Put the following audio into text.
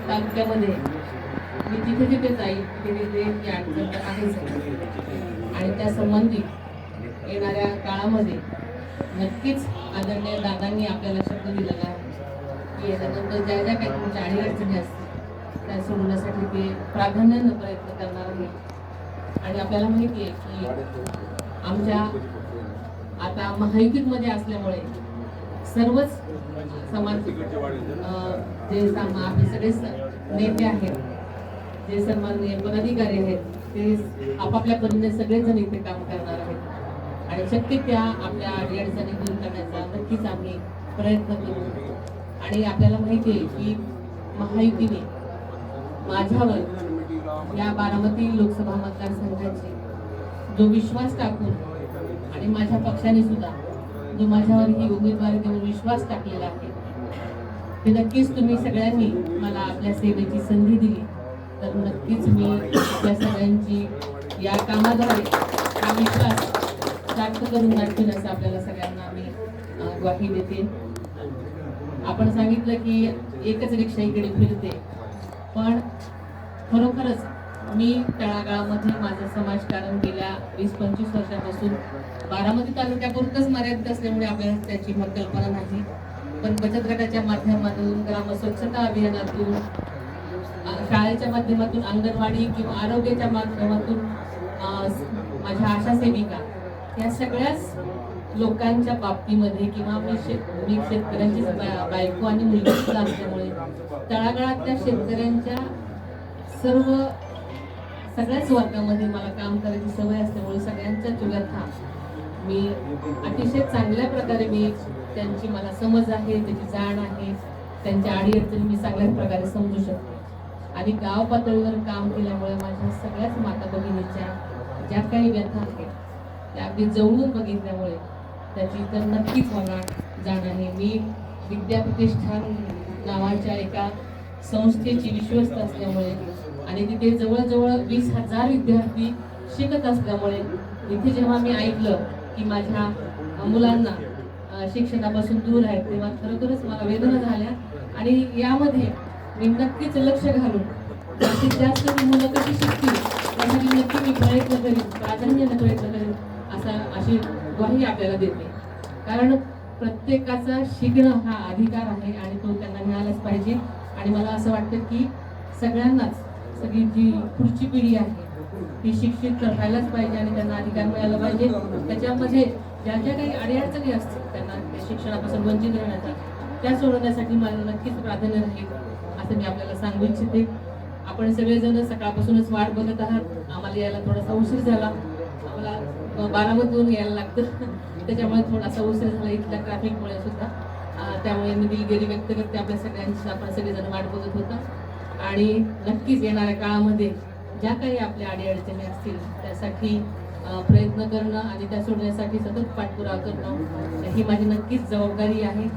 तालुक्यामध्ये मी जिथे जिथे जाईल तिथे ही अडचण आहेच आणि त्या संबंधित येणाऱ्या काळामध्ये नक्कीच आदरणीय दादांनी आपल्याला शब्द दिलेला आहे की याच्यानंतर ज्या ज्या काही तुमच्या अडीअडचणी असतील त्या सोडवण्यासाठी ते प्राधान्यानं प्रयत्न करणार आहे. आणि आपल्याला माहिती आहे की आमच्या आता महायुतीमध्ये असल्यामुळे सर्वच समाज जे आपले सगळे नेते आहेत, जे सन्माननीय पदाधिकारी आहेत, ते आपापल्या परीने सगळेजण इथे काम करणार आहेत आणि शक्य त्या आपल्या अडचणी दूर करण्याचा नक्कीच आम्ही प्रयत्न करू. आणि आपल्याला माहिती आहे की महायुतीने माझ्यावर या बारामती लोकसभा मतदारसंघाची जो विश्वास टाकून आणि माझ्या पक्षाने सुद्धा जो माझ्यावर ही उमेदवारी देऊन विश्वास टाकलेला आहे, ते नक्कीच तुम्ही सगळ्यांनी मला आपल्या सेवेची संधी दिली तर नक्कीच मी आपल्या सगळ्यांची या कामाद्वारे हा विश्वास प्राप्त करून दाखवेन असं आपल्याला सगळ्यांना मी ग्वाही देते. आपण सांगितलं की एकच रिक्षा इकडे फिरते, पण खरोखरच मी तळागाळामध्ये माझं समाजकारण गेल्या 20-25 वर्षापासून बारामती तालुक्यापुरतच मर्यादित असल्यामुळे आपल्याला त्याची कल्पना नाही, पण बचत गटाच्या माध्यमातून, ग्राम स्वच्छता अभियानातून, शाळेच्या माध्यमातून, अंगणवाडी किंवा आरोग्याच्या माध्यमातून माझ्या आशा सेविका या सगळ्याच लोकांच्या बाबतीमध्ये किंवा मी शेतकऱ्यांची बायको आणि मुलगी सुद्धा असल्यामुळे तळागाळातल्या शेतकऱ्यांच्या सगळ्याच वर्गामध्ये मला काम करायची सवय असल्यामुळे सगळ्यांच्या व्यथा मी अतिशय चांगल्या प्रकारे मी त्यांची मला समज आहे, त्याची जाण आहे, त्यांच्या अडीअडचणी मी चांगल्याच प्रकारे समजू शकते. आणि गाव पातळीवर काम केल्यामुळे माझ्या सगळ्याच माता भगिनीच्या ज्या काही व्यथा आहेत त्या अगदी जवळून बघितल्यामुळे त्याची तर नक्कीच मला जाण आहे. मी विद्याप्रतिष्ठान नावाच्या एका संस्थेची विश्वस्त असल्यामुळे आणि तिथे जवळजवळ 20,000 विद्यार्थी शिकत असल्यामुळे इथे जेव्हा मी ऐकलं की माझ्या मुलांना शिक्षणापासून दूर आहेत तेव्हा खरोखरच मला वेदना झाल्या. आणि यामध्ये मी नक्कीच लक्ष घालून जास्तीत जास्त मुलं कशी शिकतील यासाठी नक्की मी प्रयत्न करीन, प्राधान्याने प्रयत्न करीन अशी ग्वाही आपल्याला देते. कारण प्रत्येकाचा शिकणं हा अधिकार आहे आणि तो त्यांना मिळालाच पाहिजे. आणि मला असं वाटतं की सगळ्यांनाच, सगळी जी पुढची पिढी आहे ती शिक्षित तर व्हायलाच पाहिजे आणि त्यांना अधिकार मिळाला पाहिजे. त्याच्यामध्ये ज्या ज्या काही अडीअडचणी असतील त्यांना शिक्षणापासून वंचित राहण्याचा त्या सोडवण्यासाठी मला नक्कीच प्राधान्य राहील असं मी आपल्याला सांगू इच्छिते. आपण सगळेजण सकाळपासूनच वाट बघत आहात. आम्हाला यायला थोडासा उशीर झाला, आम्हाला बारामतीहून यायला लागतं त्याच्यामुळे थोडासा उशीर झाला इथल्या ट्रॅफिकमुळे सुद्धा. त्यामुळे मी दिलगिरी व्यक्त करते आपल्या सगळ्यांची. आपण सगळेजण वाट बघत होता आणि नक्कीच येणाऱ्या काळामध्ये ज्या काही आपल्या अडीअडचणी असतील त्यासाठी प्रयत्न करणं आणि त्या सोडण्यासाठी सतत पाठपुरावा करणं ही माझी नक्कीच जबाबदारी आहे.